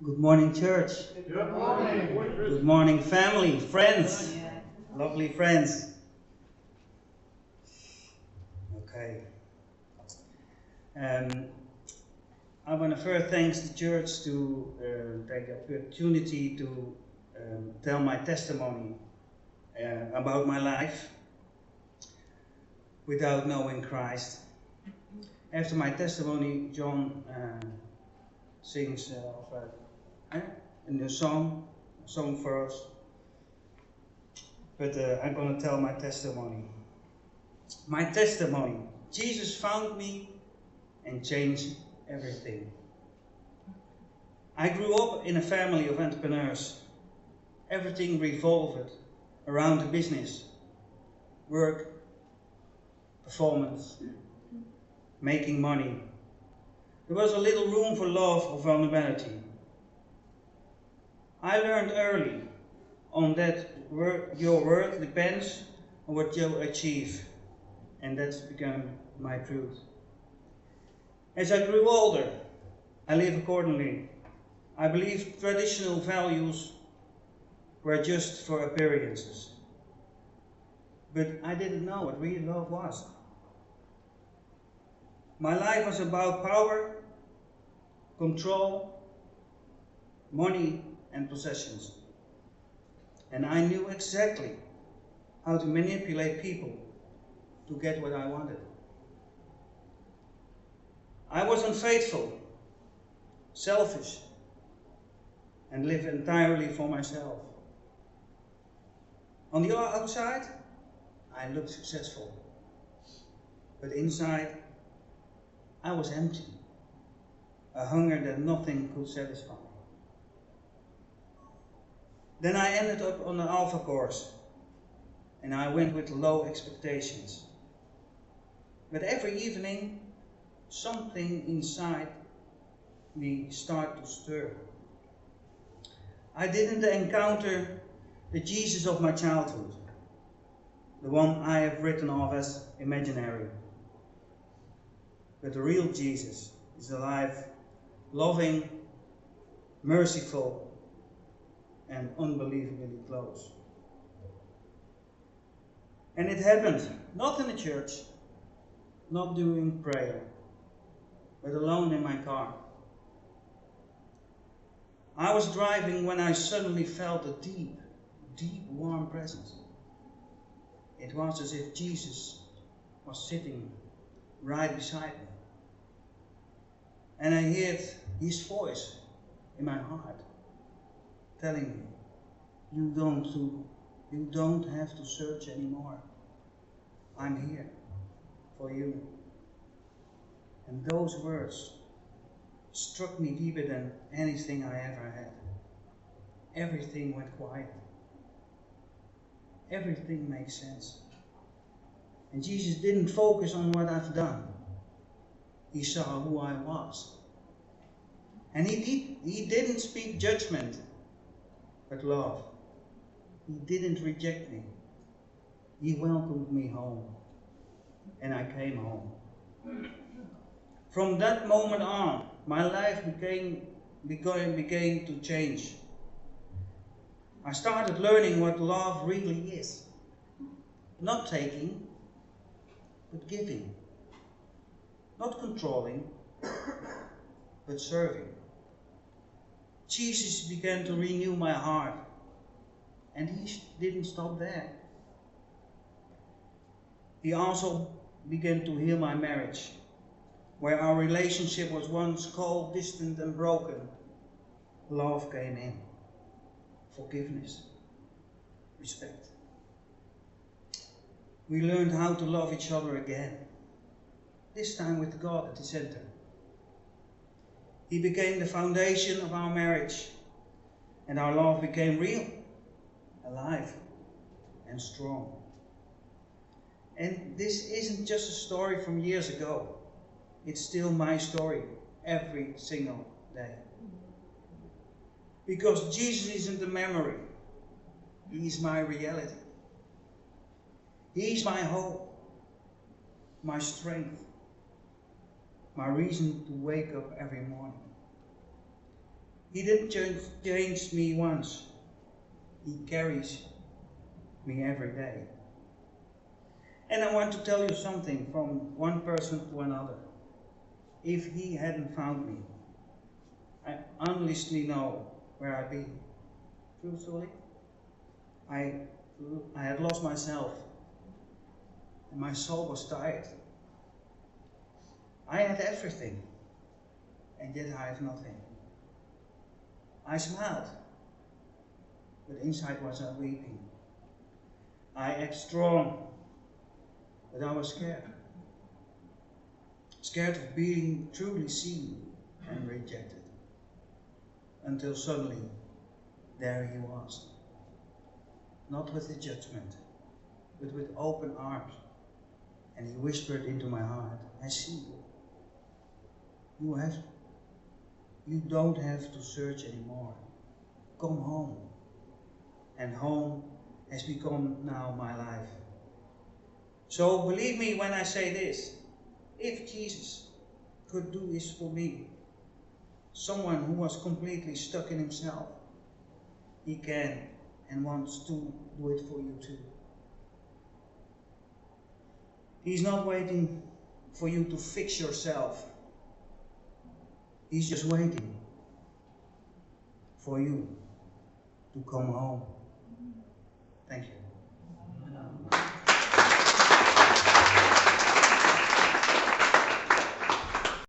Good morning, church. Good morning. Good morning, family, friends, lovely friends. Okay. I want to first thank the church to take the opportunity to tell my testimony about my life without knowing Christ. After my testimony, John sings a new song for us. But I'm going to tell my testimony. My testimony. Jesus found me and changed everything. I grew up in a family of entrepreneurs. Everything revolved around the business, work, performance, making money. There was a little room for love or vulnerability. I learned early on that your worth depends on what you achieve, and that's become my truth. As I grew older, I live accordingly. I believe traditional values were just for appearances, but I didn't know what real love was. My life was about power, control, money, and possessions. And I knew exactly how to manipulate people to get what I wanted. I was unfaithful, selfish, and lived entirely for myself. On the outside, I looked successful, but inside, I was empty, a hunger that nothing could satisfy. Then I ended up on the Alpha course, and I went with low expectations. But every evening, something inside me started to stir. I didn't encounter the Jesus of my childhood, the one I have written off as imaginary. But the real Jesus is alive, loving, merciful, and unbelievably close. And it happened, not in the church, not during prayer, but alone in my car. I was driving when I suddenly felt a deep, deep warm presence. It was as if Jesus was sitting right beside me. And I heard his voice in my heart telling me, you don't have to search anymore. I'm here for you. And those words struck me deeper than anything I ever had. Everything went quiet. Everything makes sense. And Jesus didn't focus on what I've done. He saw who I was. And he didn't speak judgment, but love. He didn't reject me. He welcomed me home. And I came home. From that moment on, my life began to change. I started learning what love really is. Not taking, but giving. Not controlling, but serving. Jesus began to renew my heart, and he didn't stop there. He also began to heal my marriage, where our relationship was once cold, distant, and broken. Love came in. Forgiveness, respect. We learned how to love each other again, this time with God at the center. He became the foundation of our marriage, and our love became real, alive, and strong. And this isn't just a story from years ago. It's still my story every single day. Because Jesus isn't a memory. He's my reality. He's my hope, my strength, my reason to wake up every morning. He didn't change me once. He carries me every day. And I want to tell you something from one person to another. If he hadn't found me, I honestly know where I'd be. Truthfully, I had lost myself, and my soul was tired. I had everything, and yet I have nothing. I smiled, but inside was I weeping. I acted strong, but I was scared. Scared of being truly seen and rejected. Until suddenly, there he was. Not with a judgment, but with open arms. And he whispered into my heart, I see you. You don't have to search anymore. Come home. And home has become now my life. So believe me when I say this. If Jesus could do this for me, someone who was completely stuck in himself, he can and wants to do it for you too. He's not waiting for you to fix yourself. He's just waiting for you to come home. Thank you.